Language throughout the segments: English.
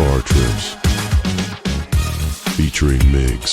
Car Trims featuring Migs.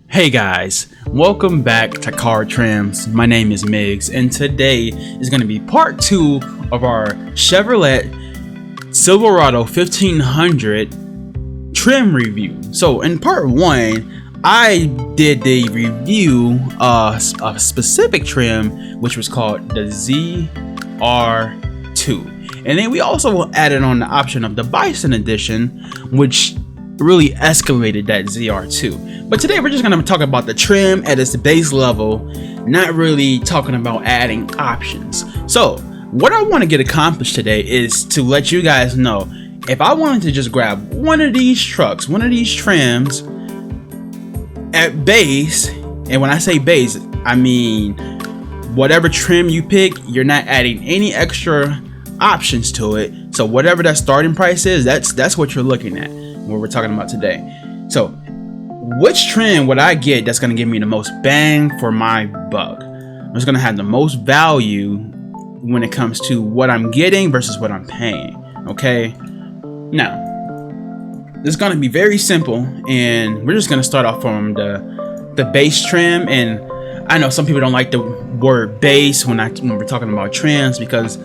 Hey guys, welcome back to Car Trims. My name is Migs, and today is going to be part 2 of our Chevrolet Silverado 1500 trim review. So in part 1, I did the review of a specific trim which was called the ZR2. And then we also added on the option of the Bison edition, which really escalated that ZR2. But today we're just going to talk about the trim at its base level, not really talking about adding options. So what I want to get accomplished today is to let you guys know, if I wanted to just grab one of these trucks, one of these trims at base, and when I say base, I mean whatever trim you pick, you're not adding any extra options to it. So whatever that starting price is, that's what you're looking at when we're talking about today. So which trim would I get that's going to give me the most bang for my buck? It's going to have the most value when it comes to what I'm getting versus what I'm paying. Okay, now this is going to be very simple, and we're just going to start off from the base trim. And I know some people don't like the word base when we're talking about trims, because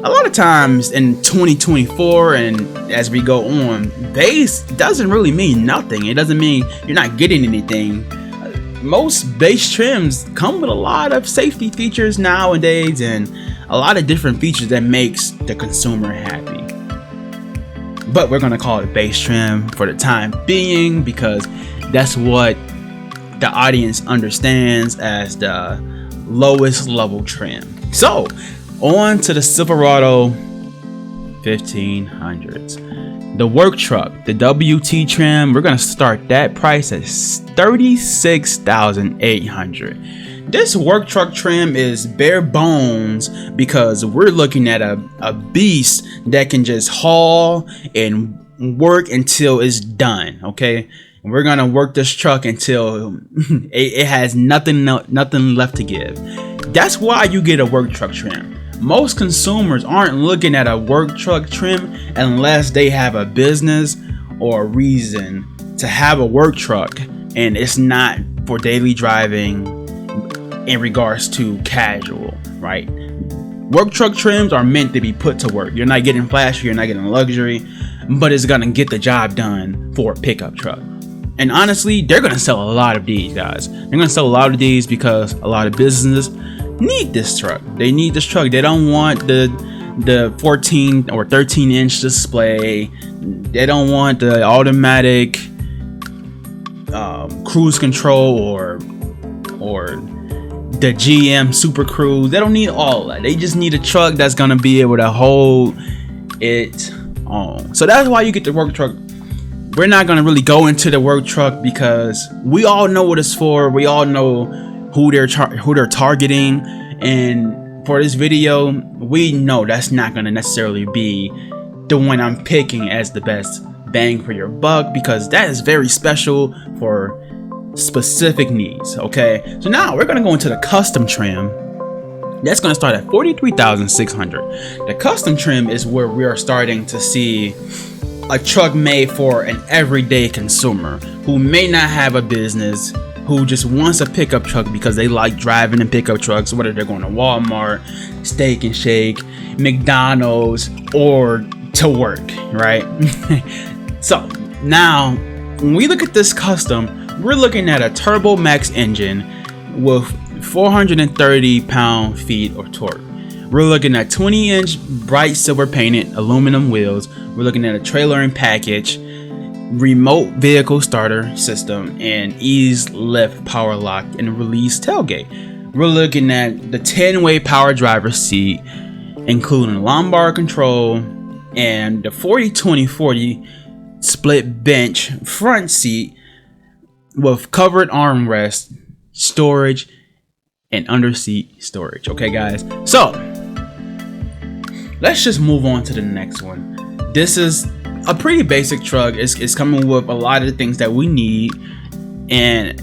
a lot of times in 2024 and as we go on, base doesn't really mean nothing. It doesn't mean you're not getting anything. Most base trims come with a lot of safety features nowadays and a lot of different features that makes the consumer happy. But we're gonna call it base trim for the time being, because that's what the audience understands as the lowest level trim. So on to the Silverado 1500s. The work truck, the WT trim, we're gonna start that price at $36,800. This work truck trim is bare bones because we're looking at a beast that can just haul and work until it's done. Okay, and we're gonna work this truck until it has nothing left to give. That's why you get a work truck trim. Most consumers aren't looking at a work truck trim unless they have a business or a reason to have a work truck, and it's not for daily driving in regards to casual, right? Work truck trims are meant to be put to work. You're not getting flashy, you're not getting luxury, but it's gonna get the job done for a pickup truck. And honestly, they're gonna sell a lot of these, guys. They're gonna sell a lot of these because a lot of businesses need this truck. They need this truck. They don't want the 14 or 13 inch display. They don't want the automatic cruise control or the GM Super Cruise. They don't need all that. They just need a truck that's gonna be able to hold it on. So that's why you get the work truck. We're not gonna really go into the work truck because we all know what it's for. We all know who they're targeting, and for this video we know that's not going to necessarily be the one I'm picking as the best bang for your buck, because that is very special for specific needs. Okay, so now we're going to go into the custom trim. That's going to start at $43,600. The custom trim is where we are starting to see a truck made for an everyday consumer who may not have a business, who just wants a pickup truck because they like driving in pickup trucks, whether they're going to Walmart, Steak and Shake, McDonald's, or to work, right? So now when we look at this custom, we're looking at a Turbo Max engine with 430 pound-feet of torque. We're looking at 20-inch bright silver painted aluminum wheels. We're looking at a trailer and package, remote vehicle starter system, and ease lift power lock and release tailgate. We're looking at the 10-way power driver seat, including lumbar control, and the 40-20-40 split bench front seat with covered armrest, storage, and under seat storage. Okay guys, so let's just move on to the next one. This is a pretty basic truck. It's coming with a lot of the things that we need, and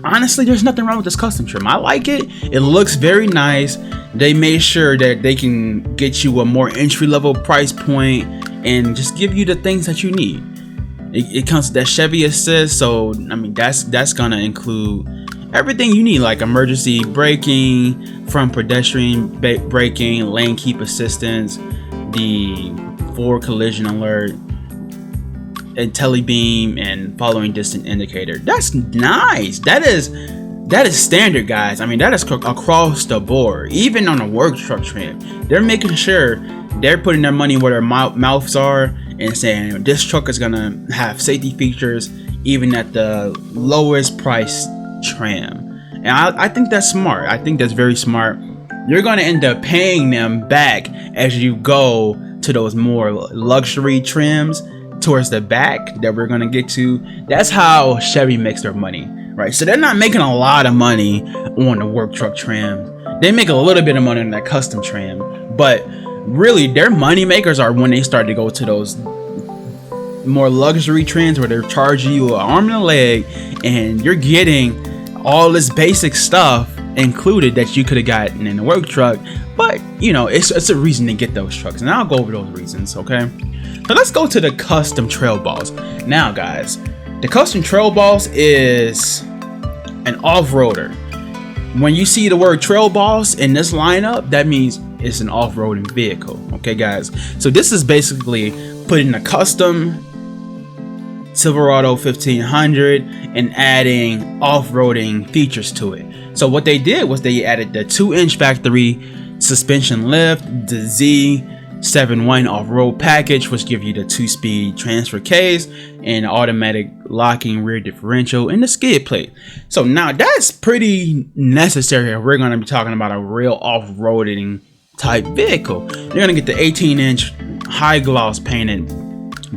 honestly there's nothing wrong with this custom trim. I like it. It looks very nice. They made sure that they can get you a more entry-level price point and just give you the things that you need. It comes with that Chevy Assist, so I mean that's gonna include everything you need, like emergency braking, front pedestrian braking, lane keep assistance, the forward collision alert, and telebeam, and following distance indicator. That's nice. That is standard, guys. I mean, that is across the board. Even on a work truck trim, they're making sure they're putting their money where their mouths are and saying this truck is gonna have safety features even at the lowest price trim. And I think that's smart. I think that's very smart. You're gonna end up paying them back as you go to those more luxury trims towards the back that we're gonna get to. That's how Chevy makes their money, right? So they're not making a lot of money on the work truck trim. They make a little bit of money on that custom trim, but really their money makers are when they start to go to those more luxury trims where they're charging you an arm and a leg, and you're getting all this basic stuff included that you could have gotten in the work truck. But you know, it's a reason to get those trucks, and I'll go over those reasons. Okay, so let's go to the custom trail boss now, guys. The custom trail boss is an off-roader. When you see the word trail boss in this lineup, that means it's an off-roading vehicle. Okay, guys, so this is basically putting a custom Silverado 1500 and adding off-roading features to it. So what they did was they added the 2-inch factory suspension lift, the Z71 off-road package, which give you the 2-speed transfer case and automatic locking rear differential and the skid plate. So now that's pretty necessary if we're going to be talking about a real off-roading type vehicle. You're going to get the 18-inch high gloss painted,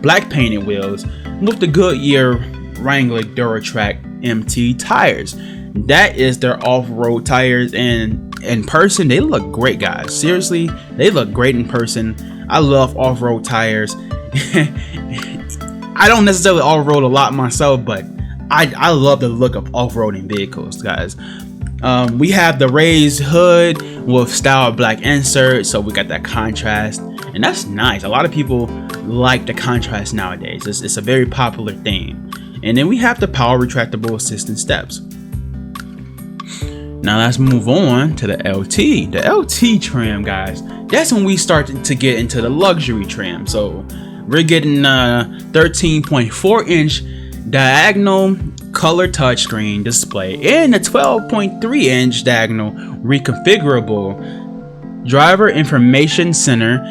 black painted wheels with the Goodyear Wrangler Duratrack MT tires. That is their off-road tires, and in person they look great, guys. Seriously, they look great in person. I love off-road tires. I don't necessarily off-road a lot myself, but I love the look of off-roading vehicles, guys. We have the raised hood with style black insert, so we got that contrast, and that's nice. A lot of people like the contrast nowadays. It's a very popular theme. And then we have the power retractable assistance steps. Now let's move on to the LT. The LT trim, guys, that's when we start to get into the luxury trim. So we're getting a 13.4-inch diagonal color touchscreen display and a 12.3-inch diagonal reconfigurable driver information center.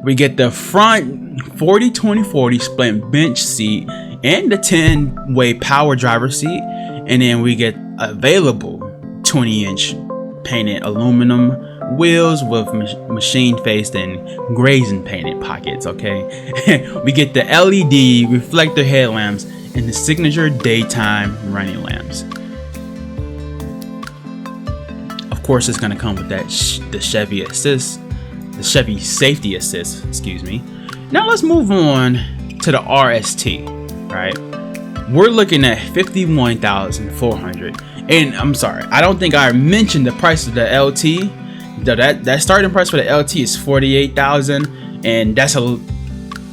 We get the front 40-20-40 split bench seat and the 10-way power driver seat, and then we get available 20-inch painted aluminum wheels with machine faced and grazing painted pockets. Okay, we get the LED reflector headlamps and the signature daytime running lamps. Of course, it's going to come with that the Chevy Assist, the Chevy Safety Assist, excuse me. Now let's move on to the RST. Right, we're looking at $51,400, and I'm sorry, I don't think I mentioned the price of the LT. That starting price for the LT is $48,000, and that's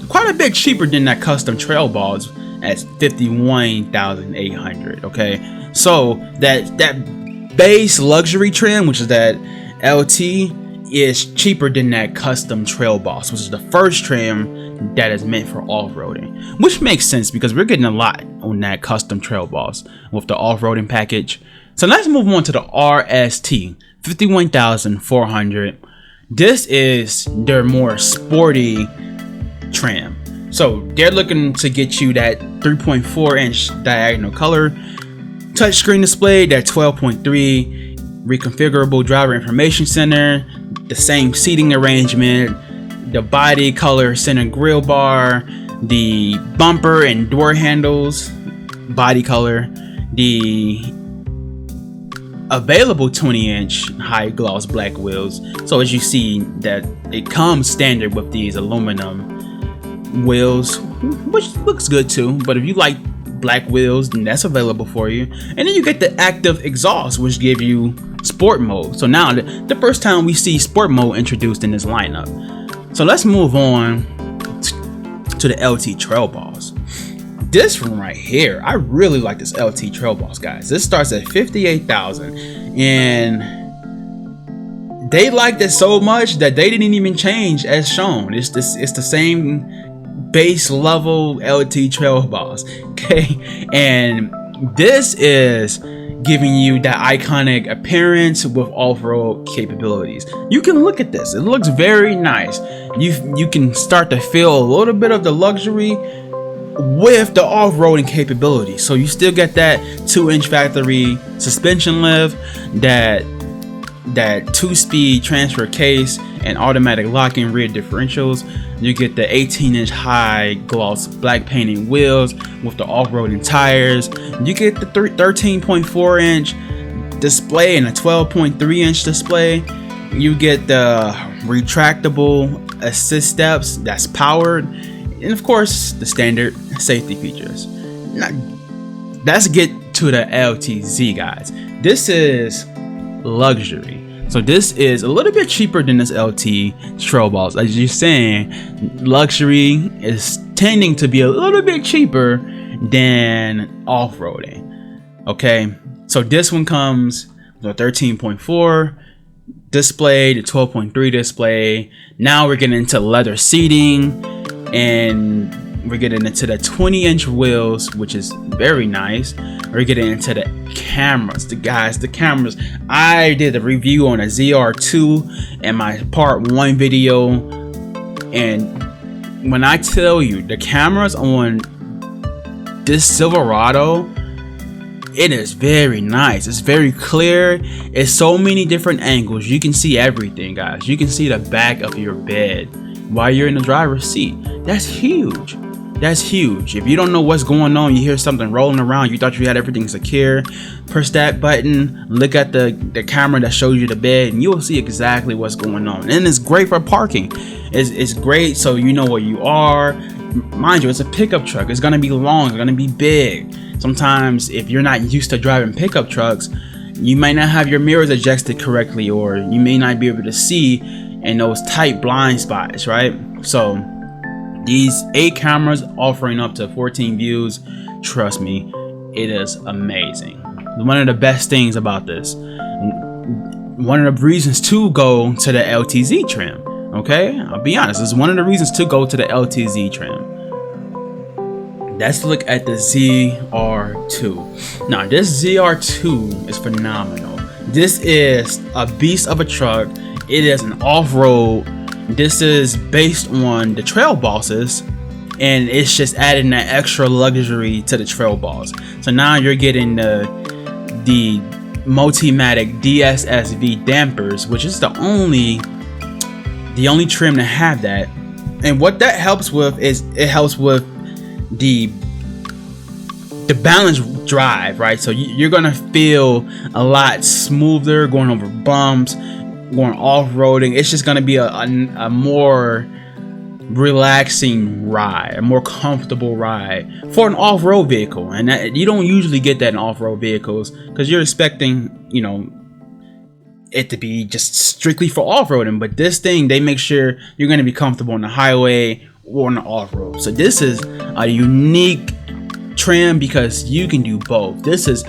quite a bit cheaper than that custom trail boss at $51,800. Okay, so that base luxury trim, which is that LT, is cheaper than that custom trail boss, which is the first trim that is meant for off-roading, which makes sense because we're getting a lot on that custom trail boss with the off-roading package. So let's move on to the RST, $51,400. This is their more sporty trim. So they're looking to get you that 3.4-inch diagonal color touchscreen display, that 12.3 reconfigurable driver information center, the same seating arrangement, the body color center grille bar, the bumper and door handles body color, the available 20-inch high gloss black wheels. So as you see, that it comes standard with these aluminum wheels, which looks good too, but if you like black wheels, then that's available for you. And then you get the active exhaust, which give you sport mode. So now the first time we see sport mode introduced in this lineup. So let's move on to the LT Trail Boss. This one right here, I really like this LT Trail Boss, guys. This starts at $58,000, and they liked it so much that they didn't even change as shown. It's the same base level LT Trail Boss, okay? And this is giving you that iconic appearance with off-road capabilities. You can look at this, it looks very nice. You can start to feel a little bit of the luxury with the off-roading capability. So you still get that 2-inch factory suspension lift, that 2-speed transfer case and automatic locking rear differentials. You get the 18-inch high gloss black painted wheels with the off-roading tires. You get the 13.4-inch display and a 12.3-inch display. You get the retractable assist steps that's powered, and of course the standard safety features. Now, let's get to the LTZ, guys. This is luxury. So this is a little bit cheaper than this LT Trail Boss. As you're saying, luxury is tending to be a little bit cheaper than off-roading. Okay, so this one comes with a 13.4 display, the 12.3 display. Now we're getting into leather seating, and we're getting into the 20-inch wheels, which is very nice. We're getting into the cameras. The cameras. I did a review on a ZR2 in my part 1 video, and when I tell you the cameras on this Silverado, it is very nice. It's very clear. It's so many different angles. You can see everything, guys. You can see the back of your bed while you're in the driver's seat. That's huge. That's huge. If you don't know what's going on, you hear something rolling around, you thought you had everything secure, press that button, look at the camera that shows you the bed, and you'll see exactly what's going on. And it's great for parking. It's great so you know where you are. Mind you, it's a pickup truck. It's gonna be long, it's gonna be big. Sometimes if you're not used to driving pickup trucks, you might not have your mirrors adjusted correctly, or you may not be able to see in those tight blind spots, right? So these 8 cameras offering up to 14 views, trust me, it is amazing. One of the best things about this, one of the reasons to go to the LTZ trim, okay? I'll be honest, it's one of the reasons to go to the LTZ trim. Let's look at the ZR2. Now, this ZR2 is phenomenal. This is a beast of a truck. It is an off-road. This is based on the Trail Bosses, and it's just adding that extra luxury to the Trail Boss. So now you're getting the Multimatic DSSV dampers, which is the only trim to have that. And what that helps with is it helps with the balanced drive, right? So you're gonna feel a lot smoother going over bumps, going off-roading. It's just gonna be a more relaxing ride, a more comfortable ride for an off-road vehicle. And that, you don't usually get that in off-road vehicles because you're expecting, you know, it to be just strictly for off-roading. But this thing, they make sure you're gonna be comfortable on the highway or on the off-road. So this is a unique trim because you can do both. This is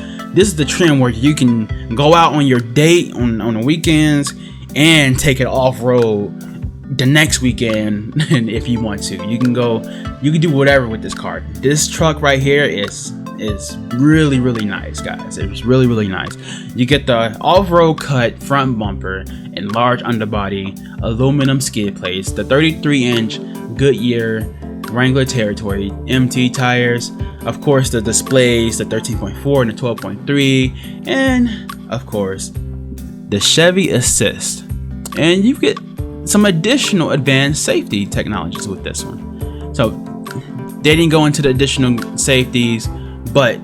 the trim where you can go out on your date on the weekends and take it off-road the next weekend if you want to. You can do whatever with this car. This truck right here is really nice, guys. It's really nice. You get the off-road cut front bumper and large underbody aluminum skid plates, the 33-inch Goodyear Wrangler Territory MT tires, of course the displays, the 13.4 and the 12.3, and of course the Chevy Assist. And you get some additional advanced safety technologies with this one. So they didn't go into the additional safeties, but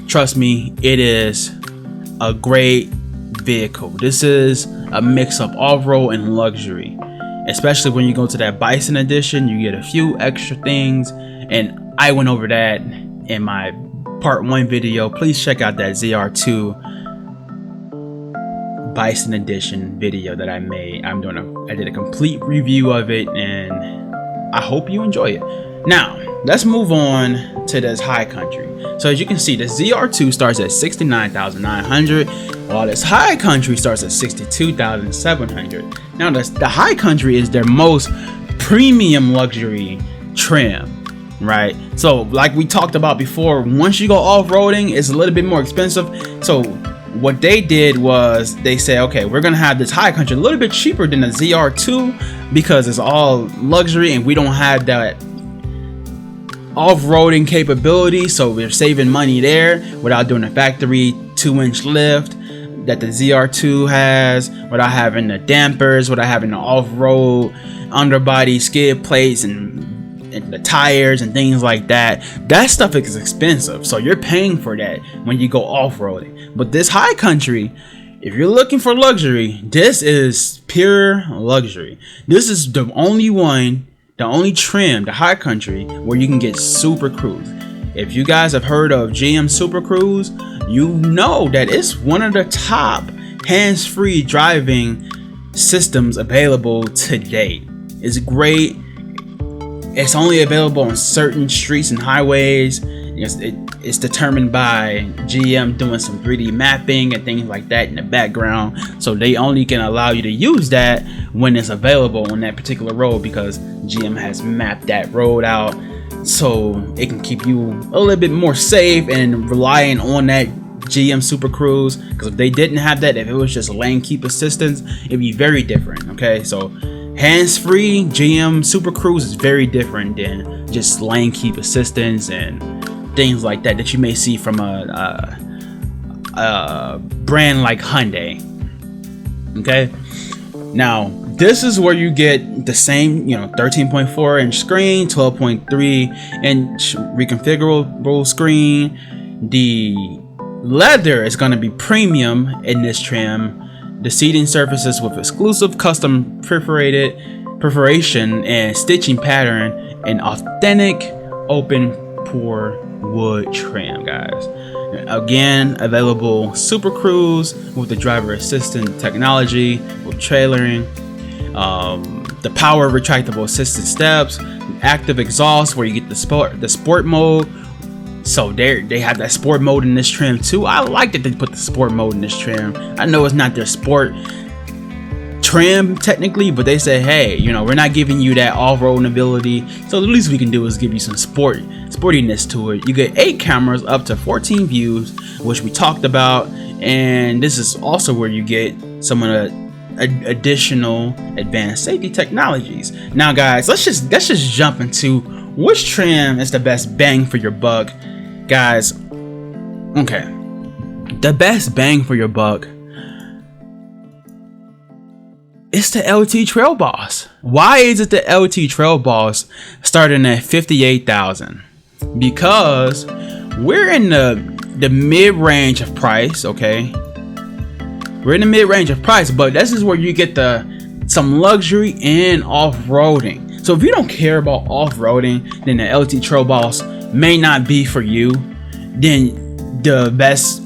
trust me, it is a great vehicle. This is a mix of off-road and luxury, especially when you go to that Bison edition. You get a few extra things, and I went over that in my part 1 video. Please check out that ZR2 Bison edition video that I made. I did a complete review of it, and I hope you enjoy it. Now, let's move on to this high country. So as you can see, the ZR2 starts at $69,900, while this high country starts at $62,700. Now, the high country is their most premium luxury trim, right? So like we talked about before, once you go off-roading, it's a little bit more expensive. So what they did was they said, okay, we're gonna have this high country a little bit cheaper than the ZR2 because it's all luxury and we don't have that off-roading capability, so we're saving money there without doing a factory 2-inch lift that the ZR2 has, without having the dampers, without having the off-road underbody skid plates and the tires and things like that. That stuff is expensive, so you're paying for that when you go off-roading. But this high country, if you're looking for luxury, this is pure luxury. This is the only one, the only trim, the high country, where you can get Super Cruise. If you guys have heard of GM Super Cruise, you know that it's one of the top hands-free driving systems available to date. It's great. It's only available on certain streets and highways. It's determined by GM doing some 3D mapping and things like that in the background, so they only can allow you to use that when it's available on that particular road, because GM has mapped that road out so it can keep you a little bit more safe and relying on that GM Super Cruise. Because if they didn't have that, if it was just lane keep assistance, it'd be very different. Okay, so hands-free GM Super Cruise is very different than just lane keep assistance and things like that you may see from a brand like Hyundai. Okay, now this is where you get the same, 13.4 inch screen, 12.3 inch reconfigurable screen. The leather is going to be premium in this trim. The seating surfaces with exclusive custom perforation and stitching pattern, and authentic open pore wood trim, guys. Again, available Super Cruise with the driver assistant technology, with trailering, the power retractable assisted steps, active exhaust where you get the sport mode. So they have that sport mode in this trim too. I like that they put the sport mode in this trim. I know it's not their sport trim technically, but they say, hey, we're not giving you that off-roading ability, so the least we can do is give you some sportiness to it. You get 8 cameras up to 14 views, which we talked about, and this is also where you get some of the additional advanced safety technologies. Now guys, let's just jump into which trim is the best bang for your buck, guys. Okay, the best bang for your buck, it's the LT Trail Boss. Why is it the LT Trail Boss starting at $58,000? Because we're in the mid-range of price. Okay, we're in the mid-range of price, but this is where you get some luxury and off-roading. So if you don't care about off-roading, then the LT Trail Boss may not be for you. Then the best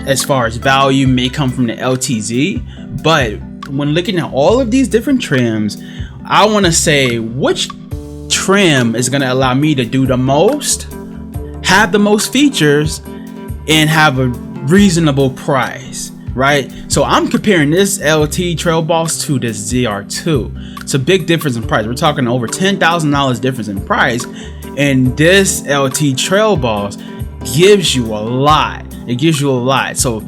as far as value may come from the LTZ. But when looking at all of these different trims, I want to say which trim is going to allow me to do the most, have the most features, and have a reasonable price, right? So I'm comparing this LT Trail Boss to this ZR2. It's a big difference in price. We're talking over $10,000 difference in price, and this LT Trail Boss gives you a lot. It gives you a lot. So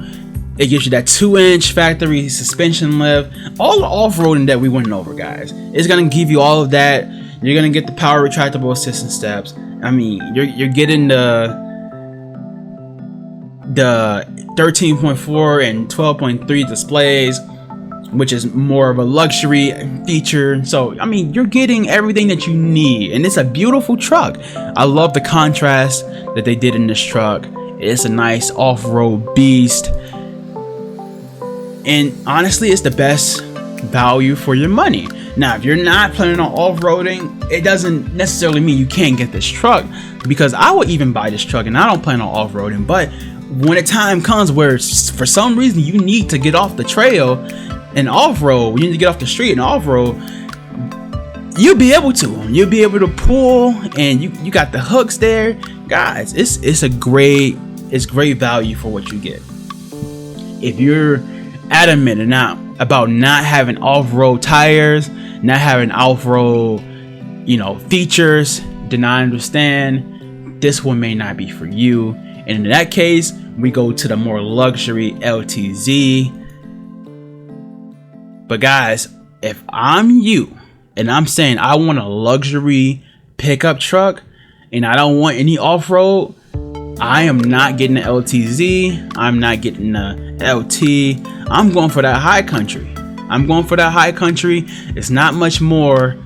it gives you that 2-inch factory suspension lift, all the off-roading that we went over, guys. It's gonna give you all of that. You're gonna get the power retractable assistance steps. I mean, you're getting the 13.4 and 12.3 displays, which is more of a luxury feature. So I mean, you're getting everything that you need, and it's a beautiful truck. I love the contrast that they did in this truck. It's a nice off-road beast, and honestly, it's the best value for your money. Now, if you're not planning on off-roading, it doesn't necessarily mean you can't get this truck, because I would even buy this truck and I don't plan on off-roading. But when a time comes where for some reason you need to get off the trail and off-road, you need to get off the street and off-road, you'll be able to pull, and you got the hooks there, guys. It's great value for what you get. If you're adamant about not having off-road tires, not having off-road features, then I understand this one may not be for you. And in that case, we go to the more luxury LTZ. But guys, if I'm you and I'm saying I want a luxury pickup truck and I don't want any off-road, I am not getting the LTZ. I'm not getting the LT. I'm going for that high country. It's not much more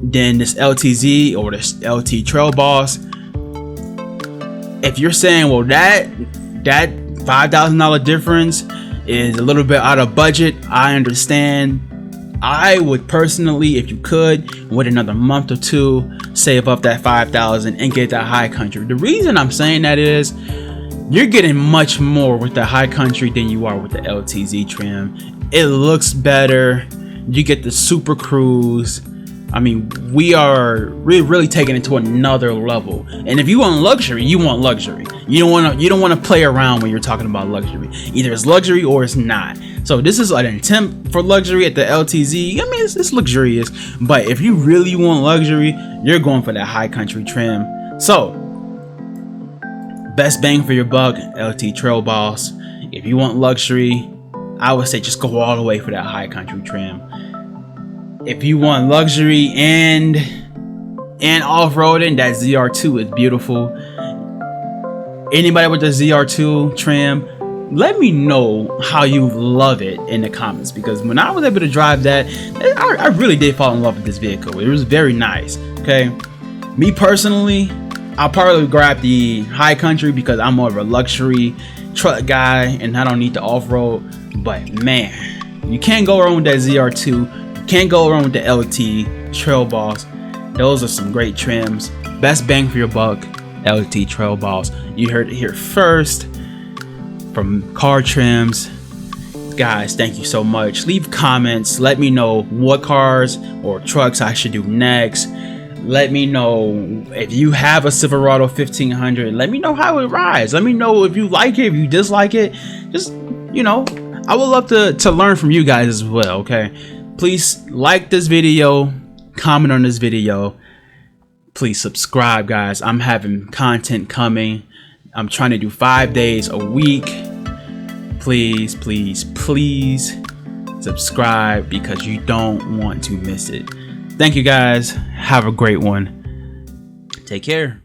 than this LTZ or this LT Trail Boss. If you're saying, well, that $5,000 difference is a little bit out of budget, I understand. I would personally, if you could, wait another month or two, save up that $5,000 and get that high country. The reason I'm saying that is you're getting much more with the high country than you are with the LTZ trim. It looks better. You get the Super Cruise. I mean, we're really taking it to another level. And if you want luxury, you want luxury. You don't want to play around when you're talking about luxury. Either it's luxury or it's not. So this is an attempt for luxury at the LTZ. I mean, it's luxurious, but if you really want luxury, you're going for that high country trim. So best bang for your buck, LT Trail Boss. If you want luxury, I would say just go all the way for that high country trim. If you want luxury and off-roading, that ZR2 is beautiful. Anybody with the ZR2 trim, let me know how you love it in the comments, because when I was able to drive that, I really did fall in love with this vehicle. It was very nice. Okay, me personally, I'll probably grab the high country because I'm more of a luxury truck guy and I don't need the off-road. But man, you can't go wrong with that ZR2. Can't go wrong with the LT Trail Boss. Those are some great trims. Best bang for your buck, LT Trail Boss. You heard it here first from Car Trims. Guys, thank you so much. Leave comments. Let me know what cars or trucks I should do next. Let me know if you have a Silverado 1500. Let me know how it rides. Let me know if you like it, if you dislike it. Just, I would love to learn from you guys as well, okay? Please like this video, comment on this video. Please subscribe, guys. I'm having content coming. I'm trying to do 5 days a week. Please, please, please subscribe because you don't want to miss it. Thank you, guys. Have a great one. Take care.